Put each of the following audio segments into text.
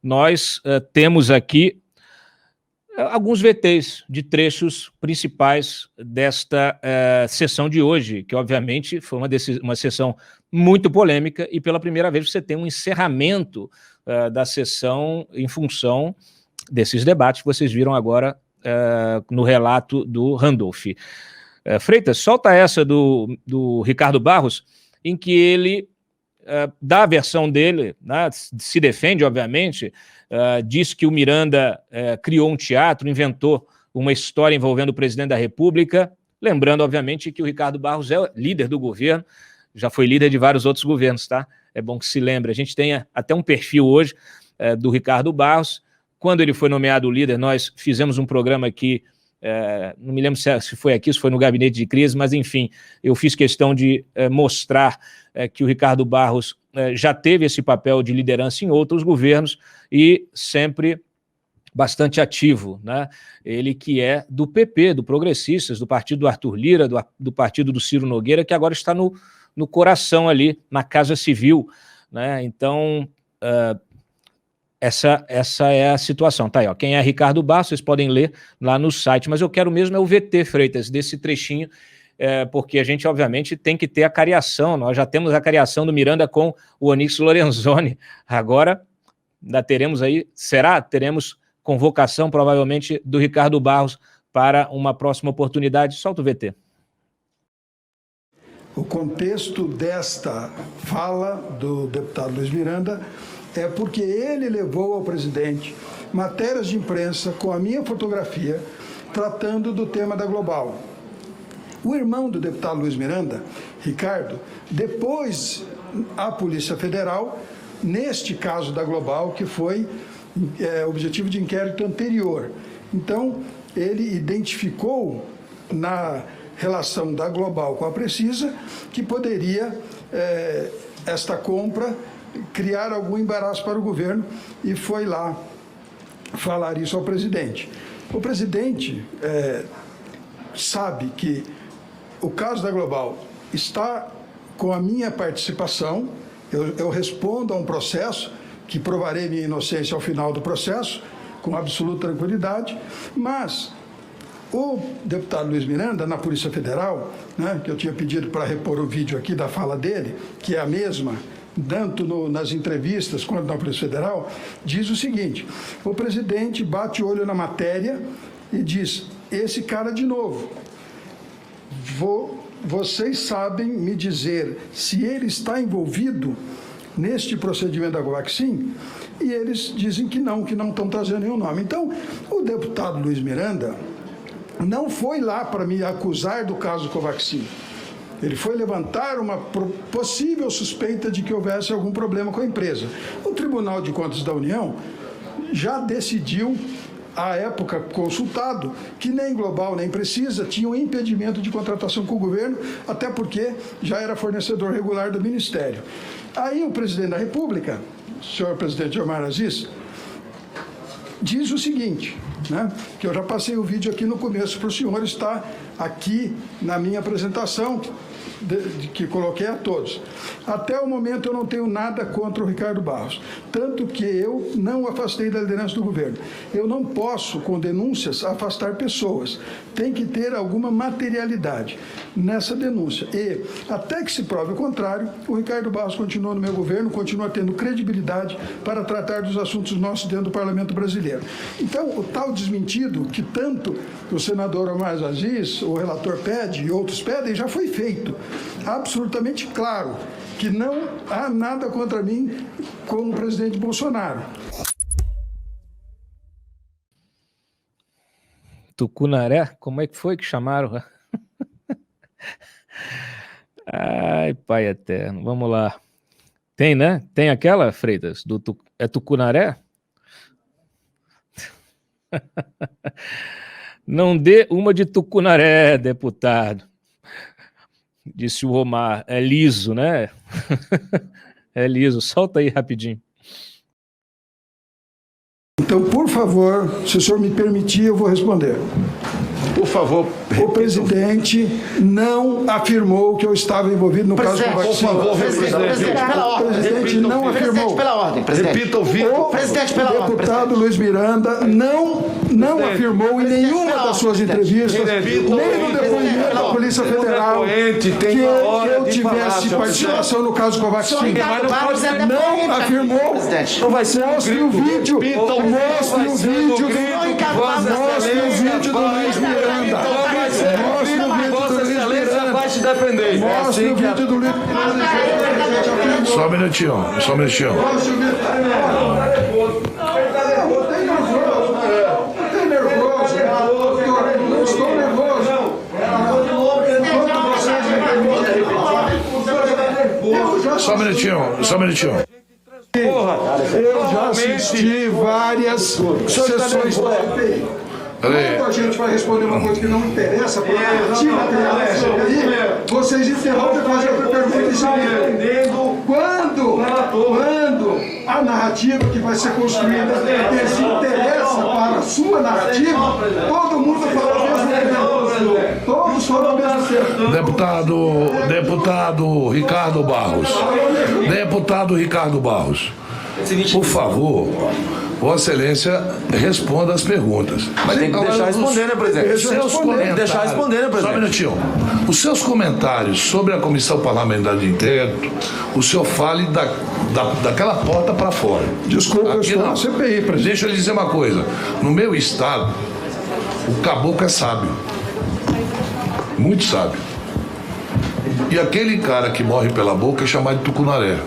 nós temos aqui alguns VTs de trechos principais desta sessão de hoje, que obviamente foi uma sessão muito polêmica, e pela primeira vez você tem um encerramento da sessão em função desses debates que vocês viram agora no relato do Randolph. Freitas, solta essa do Ricardo Barros, em que ele dá a versão dele, né, se defende, obviamente, diz que o Miranda criou um teatro, inventou uma história envolvendo o presidente da República, lembrando, obviamente, que o Ricardo Barros é líder do governo, já foi líder de vários outros governos, tá? É bom que se lembre. A gente tem até um perfil hoje do Ricardo Barros. Quando ele foi nomeado líder, nós fizemos um programa aqui, não me lembro se foi aqui, se foi no Gabinete de Crise, mas enfim, eu fiz questão de mostrar que o Ricardo Barros já teve esse papel de liderança em outros governos e sempre bastante ativo, né? Ele que é do PP, do Progressistas, do partido do Arthur Lira, do partido do Ciro Nogueira, que agora está no coração ali, na Casa Civil, né? Então, essa é a situação. Tá aí, ó. Quem é Ricardo Barros, vocês podem ler lá no site, mas eu quero mesmo é o VT, Freitas, desse trechinho, porque a gente, obviamente, tem que ter a cariação. Nós já temos a cariação do Miranda com o Onyx Lorenzoni. Agora, ainda teremos aí, teremos convocação, provavelmente, do Ricardo Barros para uma próxima oportunidade. Solta o VT. O contexto desta fala do deputado Luiz Miranda é porque ele levou ao presidente matérias de imprensa com a minha fotografia tratando do tema da Global. O irmão do deputado Luiz Miranda, Ricardo, depois a Polícia Federal, neste caso da Global, que foi objetivo de inquérito anterior. Então, ele identificou na relação da Global com a Precisa que poderia esta compra criar algum embaraço para o governo e foi lá falar isso ao presidente. O presidente sabe que o caso da Global está com a minha participação, eu respondo a um processo que provarei minha inocência ao final do processo, com absoluta tranquilidade, mas o deputado Luiz Miranda, na Polícia Federal, né, que eu tinha pedido para repor o vídeo aqui da fala dele, que é a mesma, tanto nas entrevistas quanto na Polícia Federal, diz o seguinte: o presidente bate o olho na matéria e diz, esse cara de novo, vocês sabem me dizer se ele está envolvido neste procedimento da Covaxin? E eles dizem que não estão trazendo nenhum nome. Então, o deputado Luiz Miranda não foi lá para me acusar do caso Covaxin. Ele foi levantar uma possível suspeita de que houvesse algum problema com a empresa. O Tribunal de Contas da União já decidiu, à época consultado, que nem Global nem Precisa tinham impedimento de contratação com o governo, até porque já era fornecedor regular do Ministério. Aí o presidente da República, o senhor presidente Omar Aziz, diz o seguinte, né, que eu já passei o vídeo aqui no começo para o senhor, está aqui na minha apresentação, que coloquei a todos. Até o momento eu não tenho nada contra o Ricardo Barros, tanto que eu não o afastei da liderança do governo. Eu não posso, com denúncias, afastar pessoas. Tem que ter alguma materialidade nessa denúncia. E, até que se prove o contrário, o Ricardo Barros continua no meu governo, continua tendo credibilidade para tratar dos assuntos nossos dentro do Parlamento brasileiro. Então, o tal desmentido que tanto o senador Omar Aziz, o relator pede e outros pedem, já foi feito. Absolutamente claro que não há nada contra mim com o presidente Bolsonaro. Tucunaré? Como é que foi que chamaram? Ai, pai eterno, vamos lá. Tem, né? Tem aquela, Freitas, é Tucunaré? Não dê uma de Tucunaré, deputado. Disse o Omar, é liso, né? É liso, solta aí rapidinho. Então, por favor, se o senhor me permitir, eu vou responder. Por favor. O presidente não afirmou que eu estava envolvido no caso Covaxin. Por favor, presidente, pela ordem. O presidente não afirmou. Presidente, pela ordem, presidente. Repita o vídeo. Presidente, pela ordem. O deputado Luiz Miranda não afirmou em nenhuma das suas entrevistas, nem no depoimento da Polícia Federal, que eu tivesse participação no caso Covaxin. Não afirmou. Não vai ser Mostre o vídeo. Mostre o vídeo do Luiz Miranda. Mostre o vídeo do Luiz Miranda. Vai se defender. Mostre o vídeo do Luiz Miranda. Só um minutinho, só um minutinho. Não estou nervoso. Só um minutinho, só um minutinho. Eu já assisti várias sessões da CPI. Quando a gente vai responder uma coisa que não interessa para a narrativa da CPI, vocês interrompem e fazem outra pergunta em seguida. Quando a narrativa que vai ser construída desinteressa para a sua narrativa, todo mundo fala ao mesmo tempo. Todos falam ao mesmo tempo. Deputado Ricardo Barros. Deputado Ricardo Barros. Por favor, Vossa Excelência responda as perguntas. Mas tem que deixar responder, né, presidente? Tem que deixar responder, né, presidente? Só um minutinho. Os seus comentários sobre a Comissão Parlamentar de Inquérito, o senhor fale daquela porta para fora. Desculpa, eu Aqui estou não. na CPI, presidente. Deixa eu lhe dizer uma coisa. No meu estado, o caboclo é sábio. Muito sábio. E aquele cara que morre pela boca é chamado de tucunaré.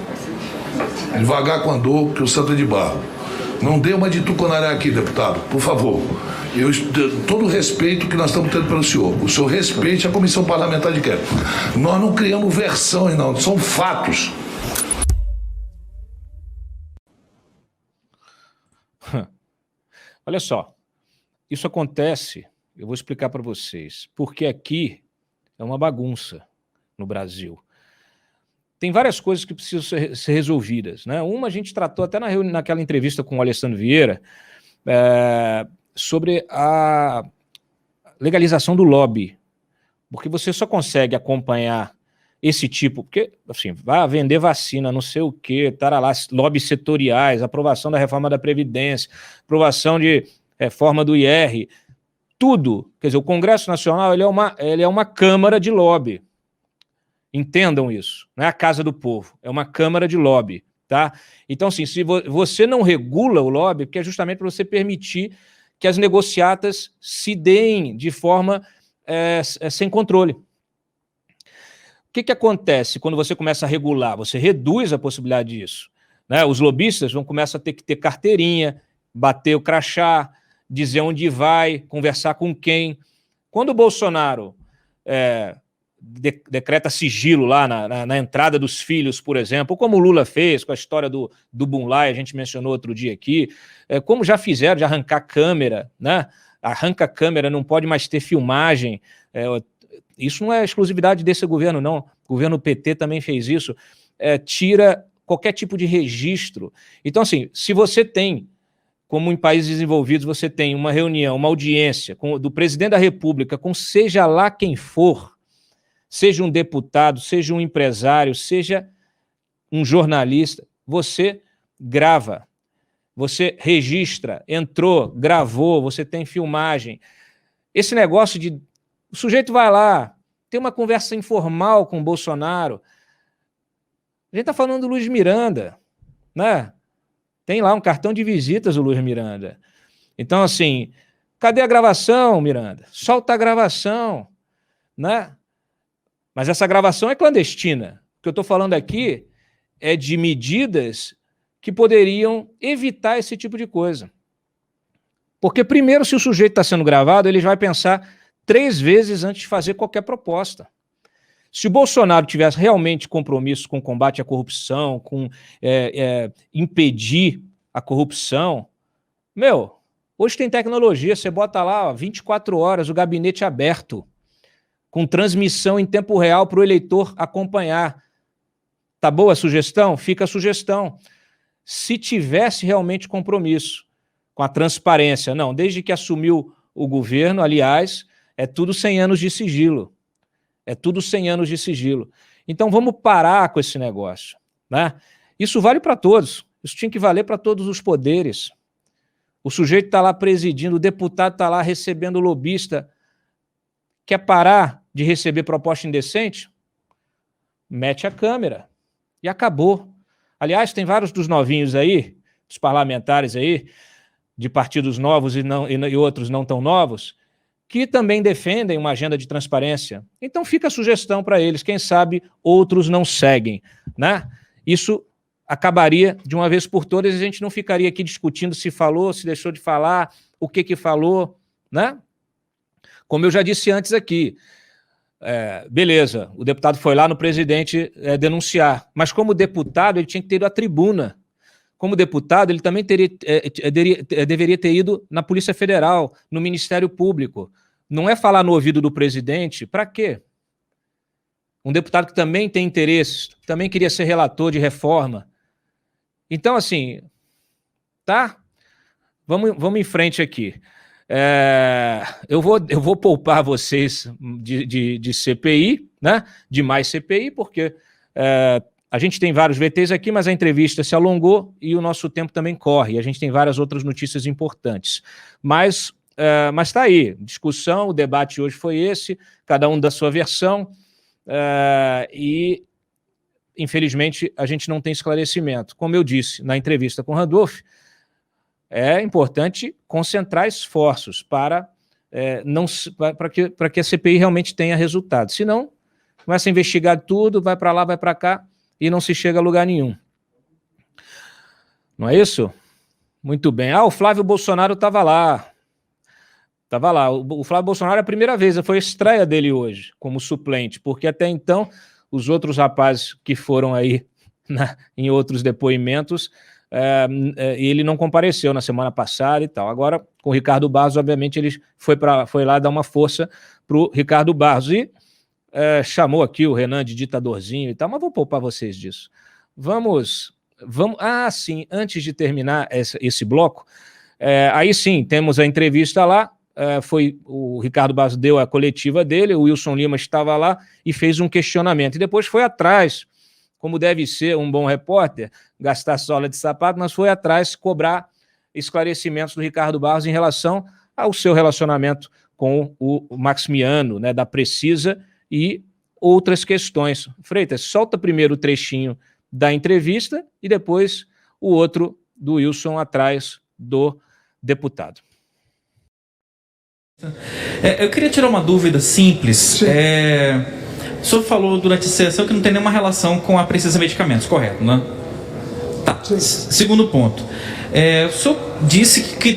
Devagar com andor, que o santo é de barro. Não dê uma de tucunaré aqui, deputado, por favor. Todo o respeito que nós estamos tendo pelo senhor. O senhor respeite a Comissão Parlamentar de Inquérito. Nós não criamos versões, não. São fatos. Olha só, isso acontece, eu vou explicar para vocês, porque aqui é uma bagunça no Brasil. Tem várias coisas que precisam ser resolvidas, né? Uma a gente tratou até naquela entrevista com o Alessandro Vieira, sobre a legalização do lobby, porque você só consegue acompanhar esse tipo, porque, assim, vai vender vacina, não sei o quê, tarará, lobbies setoriais, aprovação da reforma da Previdência, aprovação de reforma do IR, tudo. Quer dizer, o Congresso Nacional ele é uma câmara de lobby. Entendam isso, não é a casa do povo, é uma câmara de lobby, tá? Então, assim, se você não regula o lobby, porque é justamente para você permitir que as negociatas se deem de forma sem controle. O que acontece quando você começa a regular? Você reduz a possibilidade disso, né? Os lobistas vão começar a ter que ter carteirinha, bater o crachá, dizer onde vai, conversar com quem. Quando o Bolsonaro decreta sigilo lá na entrada dos filhos, por exemplo, como o Lula fez com a história do Bunlai, a gente mencionou outro dia aqui, como já fizeram de arrancar câmera, né? Arranca a câmera, não pode mais ter filmagem. Isso não é exclusividade desse governo, não. O governo PT também fez isso. Tira qualquer tipo de registro. Então, assim, se você tem, como em países desenvolvidos, você tem uma reunião, uma audiência do presidente da República, com seja lá quem for, seja um deputado, seja um empresário, seja um jornalista, você grava, você registra, entrou, gravou, você tem filmagem. Esse negócio de... O sujeito vai lá, tem uma conversa informal com o Bolsonaro. A gente está falando do Luiz Miranda, né? Tem lá um cartão de visitas do Luiz Miranda. Então, assim, cadê a gravação, Miranda? Solta a gravação, né? Mas essa gravação é clandestina. O que eu estou falando aqui é de medidas que poderiam evitar esse tipo de coisa. Porque, primeiro, se o sujeito está sendo gravado, ele vai pensar 3 vezes antes de fazer qualquer proposta. Se o Bolsonaro tivesse realmente compromisso com o combate à corrupção, com impedir a corrupção, hoje tem tecnologia, você bota lá 24 horas o gabinete aberto, com transmissão em tempo real para o eleitor acompanhar. Tá boa a sugestão? Fica a sugestão. Se tivesse realmente compromisso com a transparência, não, desde que assumiu o governo, aliás, É tudo 100 anos de sigilo. É tudo 100 anos de sigilo. Então vamos parar com esse negócio, né? Isso vale para todos. Isso tinha que valer para todos os poderes. O sujeito está lá presidindo, o deputado está lá recebendo lobista. Quer parar de receber proposta indecente? Mete a câmera. E acabou. Aliás, tem vários dos novinhos aí, dos parlamentares aí, de partidos novos e outros não tão novos, que também defendem uma agenda de transparência. Então fica a sugestão para eles, quem sabe outros não seguem, né? Isso acabaria de uma vez por todas e a gente não ficaria aqui discutindo se falou, se deixou de falar, o que falou, né? Como eu já disse antes aqui, beleza, o deputado foi lá no presidente denunciar, mas como deputado ele tinha que ter ido à tribuna. Como deputado, ele também deveria ter ido na Polícia Federal, no Ministério Público. Não é falar no ouvido do presidente, para quê? Um deputado que também tem interesses, também queria ser relator de reforma. Então, assim, tá? Vamos em frente aqui. Eu vou poupar vocês de CPI, né? De mais CPI, porque a gente tem vários VTs aqui, mas a entrevista se alongou e o nosso tempo também corre. A gente tem várias outras notícias importantes. Mas está aí, discussão, o debate hoje foi esse, cada um da sua versão, e infelizmente a gente não tem esclarecimento. Como eu disse na entrevista com o Randolph, é importante concentrar esforços para que a CPI realmente tenha resultado. Senão, começa a investigar tudo, vai para lá, vai para cá, e não se chega a lugar nenhum. Não é isso? Muito bem. O Flávio Bolsonaro estava lá. Estava lá. O Flávio Bolsonaro é a primeira vez, foi a estreia dele hoje, como suplente, porque até então, os outros rapazes que foram aí em outros depoimentos, ele não compareceu na semana passada e tal. Agora, com o Ricardo Barros, obviamente, ele foi lá dar uma força para o Ricardo Barros. E chamou aqui o Renan de ditadorzinho e tal, mas vou poupar vocês disso. Vamos... sim, antes de terminar esse bloco, aí sim, temos a entrevista lá, o Ricardo Barros deu a coletiva dele, o Wilson Lima estava lá e fez um questionamento, e depois foi atrás, como deve ser um bom repórter, gastar sola de sapato, mas foi atrás cobrar esclarecimentos do Ricardo Barros em relação ao seu relacionamento com o Maximiano, né, da Precisa, e outras questões. Freitas, solta primeiro o trechinho da entrevista e depois o outro do Wilson atrás do deputado. Eu queria tirar uma dúvida simples. O senhor falou durante a sessão que não tem nenhuma relação com a Precisa Medicamentos, correto, né? Tá. Sim. Segundo ponto. O senhor disse que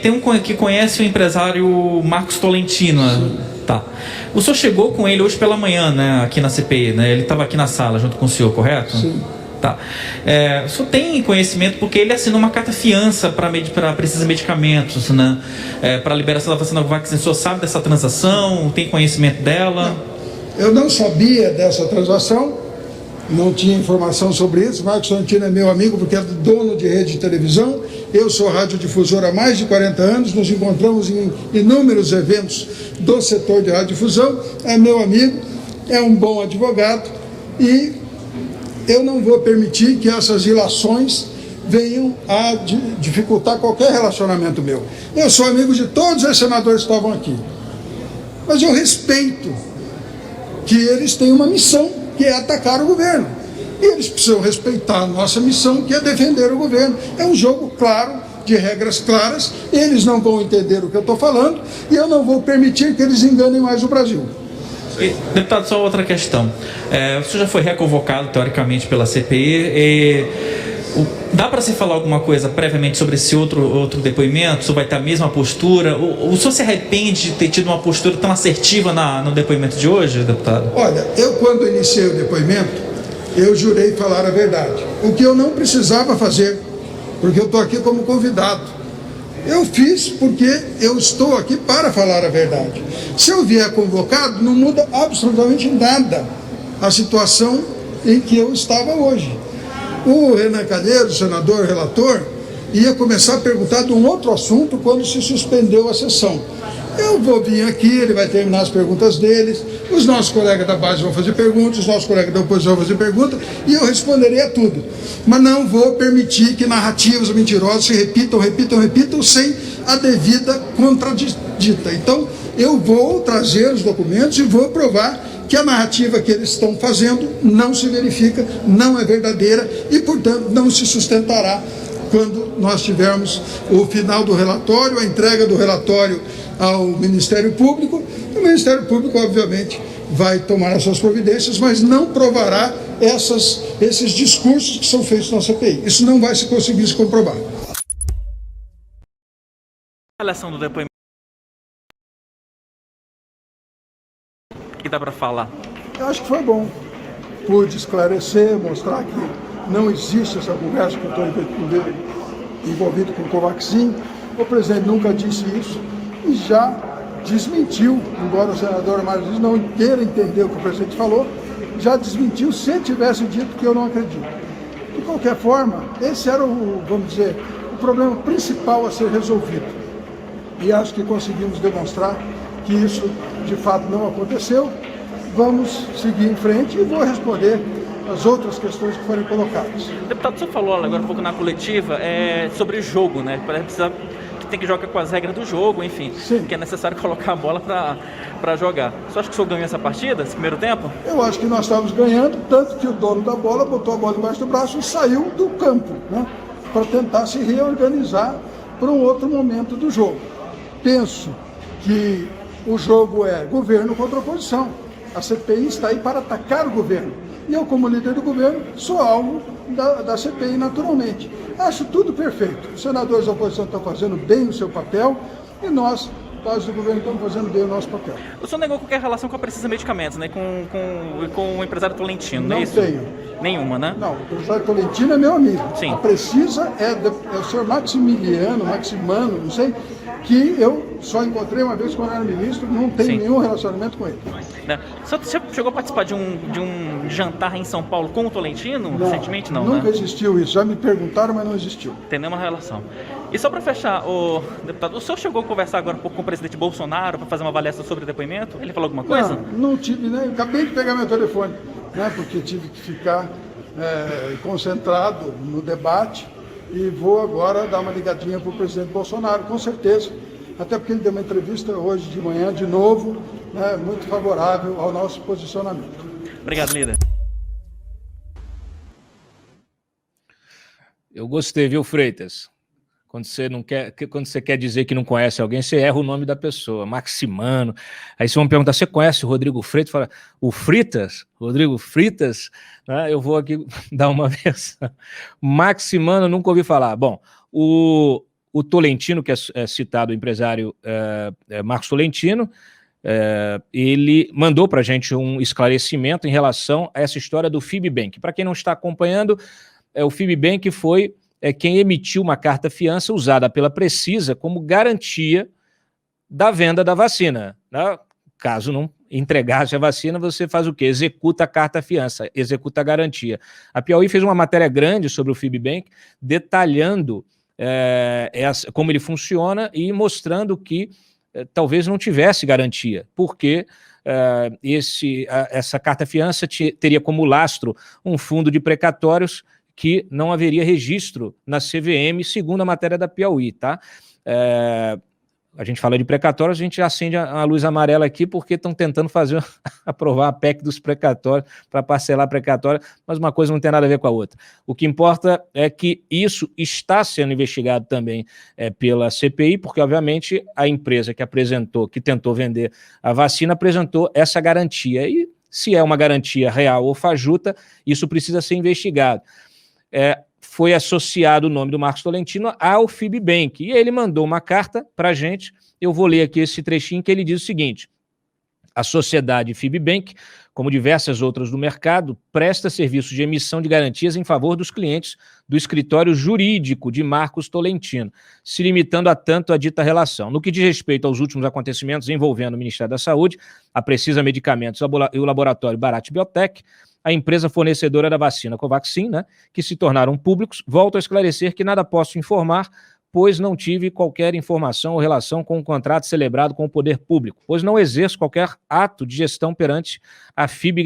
conhece o empresário Marcos Tolentino. Tá. O senhor chegou com ele hoje pela manhã, né, aqui na CPI, né? Ele estava aqui na sala junto com o senhor, correto? Sim. Tá. O senhor tem conhecimento, porque ele assinou uma carta-fiança para Precisa Medicamentos, né? Para a liberação da vacina Covaxin. O senhor sabe dessa transação? Tem conhecimento dela? Não. Eu não sabia dessa transação, não tinha informação sobre isso. Marcos Tolentino é meu amigo porque é dono de rede de televisão. Eu sou radiodifusor há mais de 40 anos, nos encontramos em inúmeros eventos do setor de radiodifusão. É meu amigo, é um bom advogado e eu não vou permitir que essas ilações venham a dificultar qualquer relacionamento meu. Eu sou amigo de todos os senadores que estavam aqui, mas eu respeito que eles têm uma missão, que é atacar o governo. E eles precisam respeitar a nossa missão, que é defender o governo. É um jogo claro, de regras claras, eles não vão entender o que eu estou falando, e eu não vou permitir que eles enganem mais o Brasil. Deputado, só outra questão. O senhor já foi reconvocado, teoricamente, pela CPI. Dá para você falar alguma coisa previamente sobre esse outro depoimento? O senhor vai ter a mesma postura? O senhor se arrepende de ter tido uma postura tão assertiva no depoimento de hoje, deputado? Olha, eu quando iniciei o depoimento, eu jurei falar a verdade. O que eu não precisava fazer, porque eu estou aqui como convidado. Eu fiz porque eu estou aqui para falar a verdade. Se eu vier convocado, não muda absolutamente nada a situação em que eu estava hoje. O Renan Calheiros, o senador relator, ia começar a perguntar de um outro assunto quando se suspendeu a sessão. Eu vou vir aqui, ele vai terminar as perguntas deles, os nossos colegas da base vão fazer perguntas, os nossos colegas da oposição vão fazer perguntas, e eu responderei a tudo. Mas não vou permitir que narrativas mentirosas se repitam, sem a devida contradita. Então, eu vou trazer os documentos e vou provar que a narrativa que eles estão fazendo não se verifica, não é verdadeira e, portanto, não se sustentará quando nós tivermos o final do relatório, a entrega do relatório ao Ministério Público. O Ministério Público, obviamente, vai tomar as suas providências, mas não provará esses discursos que são feitos na CPI. Isso não vai se conseguir se comprovar. A relação do depoimento que dá para falar? Eu acho que foi bom. Pude esclarecer, mostrar que não existe essa conversa que eu estou envolvido com o Covaxin. O presidente nunca disse isso e já desmentiu, embora o senador Marques não queira entender o que o presidente falou, já desmentiu se ele tivesse dito que eu não acredito. De qualquer forma, esse era vamos dizer, o problema principal a ser resolvido. E acho que conseguimos demonstrar que isso de fato não aconteceu. Vamos seguir em frente e vou responder as outras questões que forem colocadas. Deputado, o senhor falou agora um pouco na coletiva sobre o jogo, né? Que tem que jogar com as regras do jogo, enfim. Sim. Que é necessário colocar a bola para jogar. Você acha que o senhor ganhou essa partida, esse primeiro tempo? Eu acho que nós estávamos ganhando, tanto que o dono da bola botou a bola embaixo do braço e saiu do campo, né? Para tentar se reorganizar para um outro momento do jogo. Penso que o jogo é governo contra oposição. A CPI está aí para atacar o governo. E eu, como líder do governo, sou alvo da CPI naturalmente. Acho tudo perfeito. Os senadores da oposição estão fazendo bem o seu papel e nós do governo, estamos fazendo bem o nosso papel. O senhor negou qualquer relação com a Precisa Medicamentos, né? Com o empresário Tolentino, não é isso? Não tenho. Nenhuma, né? Não, o empresário Tolentino é meu amigo. Sim. A Precisa é o senhor Maximano, não sei, que eu só encontrei uma vez quando era ministro, não tenho nenhum relacionamento com ele. Você chegou a participar de um jantar em São Paulo com o Tolentino recentemente? Não, nunca né? existiu isso. Já me perguntaram, mas não existiu. Tem nenhuma relação. E só para fechar, deputado, o senhor chegou a conversar agora um pouco com o presidente Bolsonaro para fazer uma avaliação sobre o depoimento? Ele falou alguma coisa? Não tive, né? Eu acabei de pegar meu telefone, né? Porque tive que ficar concentrado no debate e vou agora dar uma ligadinha para o presidente Bolsonaro, com certeza. Até porque ele deu uma entrevista hoje de manhã, de novo, né, muito favorável ao nosso posicionamento. Obrigado, líder. Eu gostei, viu, Freitas? Quando você quer dizer que não conhece alguém, você erra o nome da pessoa, Maximano. Aí vocês vão perguntar, você conhece o Rodrigo Freitas? Fala, o Fritas? Rodrigo Fritas? Né? Eu vou aqui dar uma versão. Maximano, nunca ouvi falar. Bom, o Tolentino, que é citado, o empresário Marcos Tolentino, ele mandou para a gente um esclarecimento em relação a essa história do FIBBank. Para quem não está acompanhando, o FIBBank foi quem emitiu uma carta-fiança usada pela Precisa como garantia da venda da vacina. Né? Caso não entregasse a vacina, você faz o quê? Executa a carta-fiança, executa a garantia. A Piauí fez uma matéria grande sobre o FIBBank, detalhando como ele funciona e mostrando que talvez não tivesse garantia, porque essa carta-fiança teria como lastro um fundo de precatórios que não haveria registro na CVM, segundo a matéria da Piauí, tá? A gente fala de precatórios, a gente acende a luz amarela aqui porque estão tentando aprovar a PEC dos precatórios para parcelar precatório, mas uma coisa não tem nada a ver com a outra. O que importa é que isso está sendo investigado também pela CPI, porque obviamente a empresa que tentou vender a vacina apresentou essa garantia, e se é uma garantia real ou fajuta, isso precisa ser investigado. Foi associado o nome do Marcos Tolentino ao FIBBank, e ele mandou uma carta para a gente. Eu vou ler aqui esse trechinho que ele diz o seguinte: a sociedade FIBBank, como diversas outras do mercado, presta serviços de emissão de garantias em favor dos clientes do escritório jurídico de Marcos Tolentino, se limitando a tanto a dita relação. No que diz respeito aos últimos acontecimentos envolvendo o Ministério da Saúde, a Precisa Medicamentos e o laboratório Bharat Biotech, a empresa fornecedora da vacina Covaxin, né, que se tornaram públicos, volto a esclarecer que nada posso informar pois não tive qualquer informação ou relação com o contrato celebrado com o poder público, pois não exerço qualquer ato de gestão perante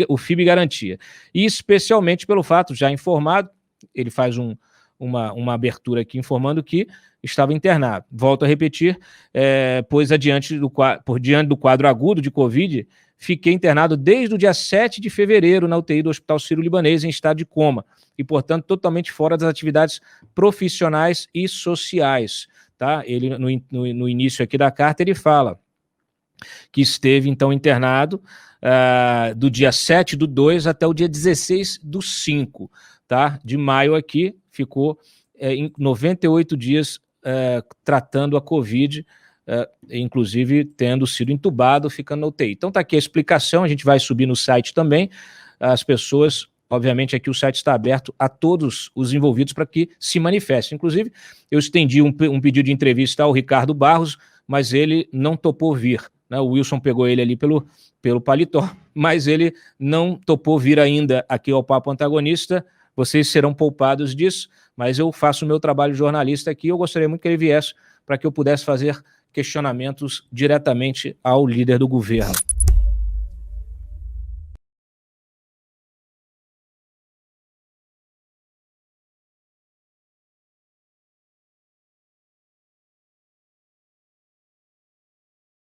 o FIB Garantia. E especialmente pelo fato, já informado, ele faz uma abertura aqui informando que estava internado. Volto a repetir, pois diante do quadro agudo de Covid, fiquei internado desde o dia 7 de fevereiro na UTI do Hospital Sírio-Libanês em estado de coma e, portanto, totalmente fora das atividades profissionais e sociais. Tá? Ele, no início aqui da carta, ele fala que esteve, então, internado do dia 7/2 até o dia 16/5, tá? De maio aqui, ficou em 98 dias tratando a Covid, inclusive tendo sido entubado, ficando na UTI. Então tá aqui a explicação, a gente vai subir no site também, as pessoas, obviamente aqui o site está aberto a todos os envolvidos para que se manifestem. Inclusive, eu estendi um pedido de entrevista ao Ricardo Barros, mas ele não topou vir, né? O Wilson pegou ele ali pelo paletó, mas ele não topou vir ainda aqui ao Papo Antagonista. Vocês serão poupados disso, mas eu faço o meu trabalho de jornalista aqui, eu gostaria muito que ele viesse para que eu pudesse fazer questionamentos diretamente ao líder do governo.